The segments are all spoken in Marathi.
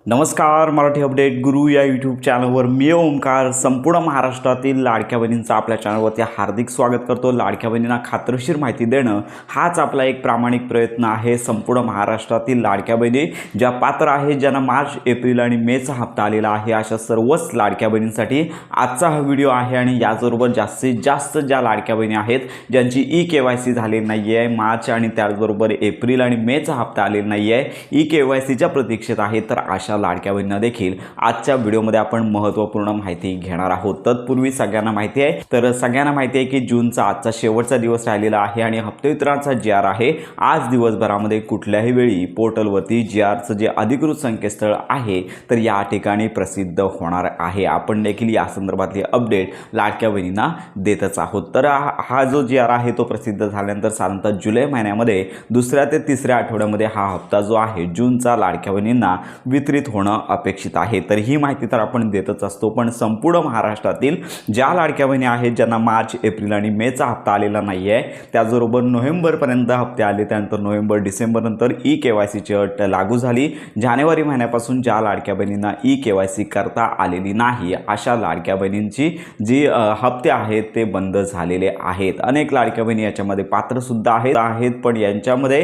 नमस्कार, मराठी अपडेट गुरु या यूट्यूब चॅनलवर मी ओमकार संपूर्ण महाराष्ट्रातील लाडक्या बहिणींचं आपल्या चॅनलवरती हार्दिक स्वागत करतो। लाडक्या बहिणींना खात्रीशीर माहिती देणं हाच आपला एक प्रामाणिक प्रयत्न आहे। संपूर्ण महाराष्ट्रातील लाडक्या बहिणी ज्या पात्र आहेत, ज्यांना मार्च, एप्रिल आणि मेचा हप्ता आलेला आहे, अशा सर्वच लाडक्या बहिणींसाठी आजचा हा व्हिडिओ आहे। आणि याचबरोबर जास्तीत जास्त ज्या लाडक्या बहिणी आहेत ज्यांची ई-KYC झाली नाही आहे, मार्च आणि त्याचबरोबर एप्रिल आणि मेचा हप्ता आलेला नाही आहे, ई-KYCच्या प्रतीक्षेत आहे, तर अशा लाडक्या बहिणींना देखील आजच्या व्हिडिओमध्ये आपण महत्त्वपूर्ण माहिती घेणार आहोत। तत्पूर्वी सगळ्यांना माहिती आहे की जूनचा आजचा शेवटचा दिवस राहिलेला आहे आणि हप्ते वितरणाचा GR आहे। आज दिवसभरामध्ये कुठल्याही वेळी पोर्टलवरती GRचं जे अधिकृत संकेतस्थळ आहे तर या ठिकाणी प्रसिद्ध होणार आहे। आपण देखील या संदर्भातली अपडेट लाडक्या बहिणींना देतच आहोत। तर हा जो GR आहे तो प्रसिद्ध झाल्यानंतर साधारणतः जुलै महिन्यामध्ये दुसऱ्या ते तिसऱ्या आठवड्यामध्ये हा हप्ता जो आहे जूनचा लाडक्या बहिणींना वितरित होणं अपेक्षित आहे। तर ही माहिती तर आपण देतच असतो, पण संपूर्ण महाराष्ट्रातील ज्या लाडक्या बहिणी आहेत ज्यांना मार्च, एप्रिल आणि मेचा हप्ता आलेला नाही आहे, त्याचबरोबर नोव्हेंबरपर्यंत हप्ते आले, त्यानंतर नोव्हेंबर, डिसेंबर नंतर ई-KYCची अट लागू झाली। जानेवारी महिन्यापासून ज्या लाडक्या बहिणींना ई-KYC करता आलेली नाही अशा लाडक्या बहिणींची जी हप्ते आहेत ते बंद झालेले आहेत। अनेक लाडक्या बहिणी याच्यामध्ये पात्र सुद्धा आहेत, पण यांच्यामध्ये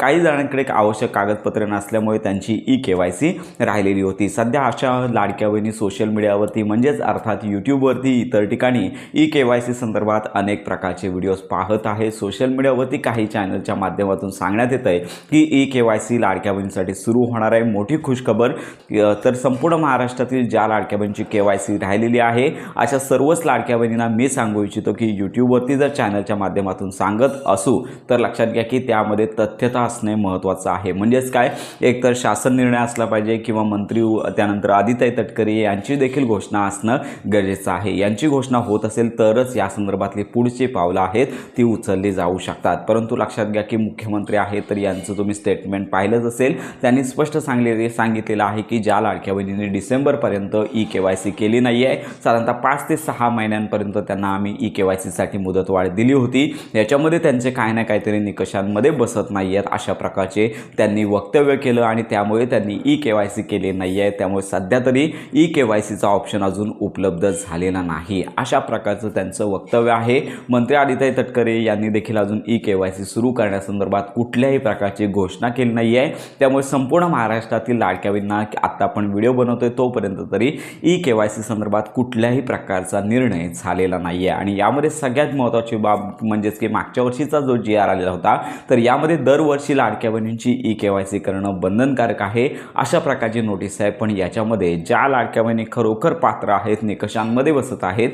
काही जणांकडे आवश्यक कागदपत्रे नसल्यामुळे त्यांची ई-KYC राहिलेली होती। सध्या अशा लाडक्या बहिणी सोशल मीडियावरती म्हणजेच अर्थात यूट्यूबवरती इतर ठिकाणी ई-KYC संदर्भात अनेक प्रकारचे व्हिडिओज पाहत आहे। सोशल मीडियावरती काही चॅनलच्या माध्यमातून सांगण्यात येत आहे की ई-KYC लाडक्या बहिणींसाठी सुरू होणार आहे। मोठी खुशखबर। तर संपूर्ण महाराष्ट्रातील ज्या लाडक्या बहिणींची KYC राहिलेली आहे अशा सर्वच लाडक्या बहिणींना मी सांगू इच्छितो की यूट्यूबवरती जर चॅनलच्या माध्यमातून सांगत असू तर लक्षात घ्या की त्यामध्ये तथ्यता असणे महत्त्वाचं आहे। म्हणजेच काय, एकतर शासन निर्णय असला पाहिजे किंवा मंत्री, त्यानंतर आदिताई तटकरे यांची देखील घोषणा असणं गरजेचं आहे। यांची घोषणा होत असेल तरच या संदर्भातली पुढची पावलं आहेत ती उचलली जाऊ शकतात। परंतु लक्षात घ्या की मुख्यमंत्री आहेत तर यांचं तुम्ही स्टेटमेंट पाहिलंच असेल, त्यांनी स्पष्ट सांगितलेलं आहे की ज्या लाडक्या बहिणींनी डिसेंबरपर्यंत ई-KYC केली नाही आहे, साधारणतः 5 ते 6 महिन्यांपर्यंत त्यांना आम्ही ई-KYCसाठी मुदतवाढ दिली होती, याच्यामध्ये त्यांचे काही ना काहीतरी निकषांमध्ये बसत नाही आहेत अशा प्रकारचे त्यांनी वक्तव्य केलं आणि त्यामुळे त्यांनी ई-KYC केले नाही आहे। त्यामुळे सध्या तरी ई-KYCचा ऑप्शन अजून उपलब्ध झालेला नाही अशा प्रकारचं त्यांचं वक्तव्य आहे। मंत्री आदिताई तटकरे यांनी देखील अजून ई-KYC सुरू करण्यासंदर्भात कुठल्याही प्रकारची घोषणा केली नाही आहे। त्यामुळे संपूर्ण महाराष्ट्रातील लाडक्या बहिणींना आता आपण व्हिडिओ बनवतोय तोपर्यंत तरी ई-KYC संदर्भात कुठल्याही प्रकारचा निर्णय झालेला नाही आहे। आणि यामध्ये सगळ्यात महत्त्वाची बाब म्हणजेच की मागच्या वर्षीचा जो GR आलेला होता तर यामध्ये दरवर्षी लाडक्या बहिणींची ई-KYC करणं बंधनकारक आहे अशा प्रकारची नोटीस आहे। पण याच्यामध्ये ज्या लाडक्या बहिणी खरोखर पात्र आहेत, निकषांमध्ये बसत आहेत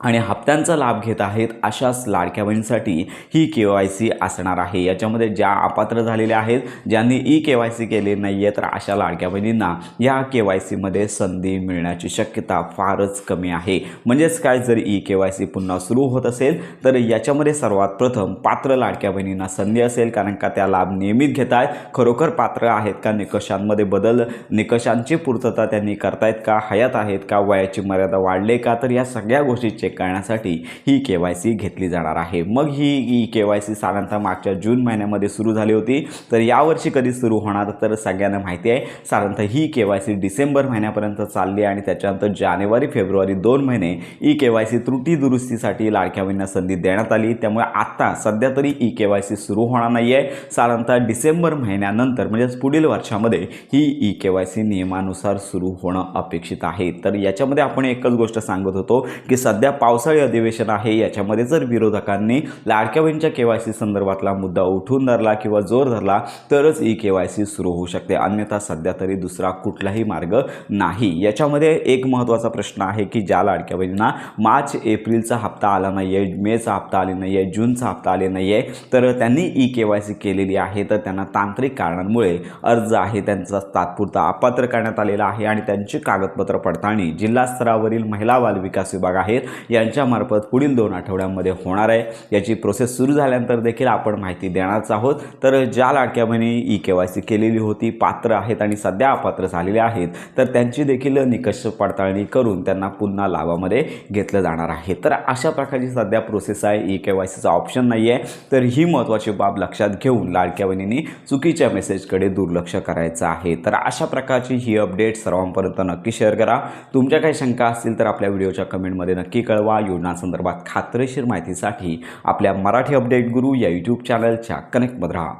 आणि हप्त्यांचा लाभ घेत आहेत अशाच लाडक्या बहिणींसाठी ही KYC असणार आहे। याच्यामध्ये ज्या अपात्र झालेल्या आहेत, ज्यांनी ई-KYC केले नाही आहे, तर अशा लाडक्या बहिणींना या KYCमध्ये संधी मिळण्याची शक्यता फारच कमी आहे। म्हणजेच काय, जर ई-KYC पुन्हा सुरू होत असेल तर याच्यामध्ये सर्वात प्रथम पात्र लाडक्या बहिणींना संधी असेल, कारण का त्या लाभ नियमित घेत आहेत, खरोखर पात्र आहेत का, निकषांमध्ये बदल, निकषांची पूर्तता त्यांनी करतायत का, हयात आहेत का, वयाची मर्यादा वाढले का, तर या सगळ्या गोष्टी चेक करण्यासाठी ही KYC घेतली जाणार आहे। मग ही ई-KYC साधारणतः मागच्या जून महिन्यामध्ये सुरू झाली होती, तर यावर्षी कधी सुरू होणार तर सगळ्यांना माहिती आहे साधारणतः ही KYC डिसेंबर महिन्यापर्यंत चालली आणि त्याच्यानंतर जानेवारी, फेब्रुवारी 2 महिने ई-KYC त्रुटी दुरुस्तीसाठी लाडक्या बहिणींना संधी देण्यात आली। त्यामुळे आता सध्या तरी ई-KYC सुरू होणार नाही आहे। साधारणतः डिसेंबर महिन्यानंतर म्हणजेच पुढील वर्षामध्ये ही ई-KYC नियमानुसार सुरू होणं अपेक्षित आहे। तर याच्यामध्ये आपण एकच गोष्ट सांगत होतो की सध्या पावसाळी अधिवेशन आहे, याच्यामध्ये जर विरोधकांनी लाडक्या बहिणींच्या KYC संदर्भातला मुद्दा उठून धरला किंवा जोर धरला तरच ई-KYC सुरू होऊ शकते, अन्यथा सध्या तरी दुसरा कुठलाही मार्ग नाही। याच्यामध्ये एक महत्त्वाचा प्रश्न आहे की ज्या लाडक्या बहिणींना मार्च, एप्रिलचा हप्ता आला नाही आहे, मेचा हप्ता आले नाही आहे, जूनचा हप्ता आले नाही आहे, तर त्यांनी ई-KYC केलेली आहे, तर त्यांना तांत्रिक कारणांमुळे अर्ज आहे त्यांचा तात्पुरता अपात्र करण्यात आलेला आहे आणि त्यांची कागदपत्र पडताळणी जिल्हा स्तरावरील महिला बाल विकास विभाग आहेत यांच्यामार्फत पुढील 2 आठवड्यांमध्ये होणार आहे। याची प्रोसेस सुरू झाल्यानंतर देखील आपण माहिती देणारच आहोत। तर ज्या लाडक्या बहिणी KYC केलेली होती, पात्र आहेत आणि सध्या अपात्र झालेले आहेत, तर त्यांची देखील निकष पडताळणी करून त्यांना पुन्हा लाभामध्ये घेतलं जाणार आहे। तर अशा प्रकारची सध्या प्रोसेस आहे। KYCचा ऑप्शन नाही आहे। तर ही महत्त्वाची बाब लक्षात घेऊन लाडक्या बहिणींनी चुकीच्या मेसेजकडे दुर्लक्ष करायचं आहे। तर अशा प्रकारची ही अपडेट सर्वांपर्यंत नक्की शेअर करा। तुमच्या काही शंका असतील तर आपल्या व्हिडिओच्या कमेंटमध्ये नक्की कळवा। योजनांसंदर्भात खात्रीशीर माहितीसाठी आपल्या मराठी अपडेट गुरु या यूट्यूब चॅनलच्या कनेक्टमध्ये राहा।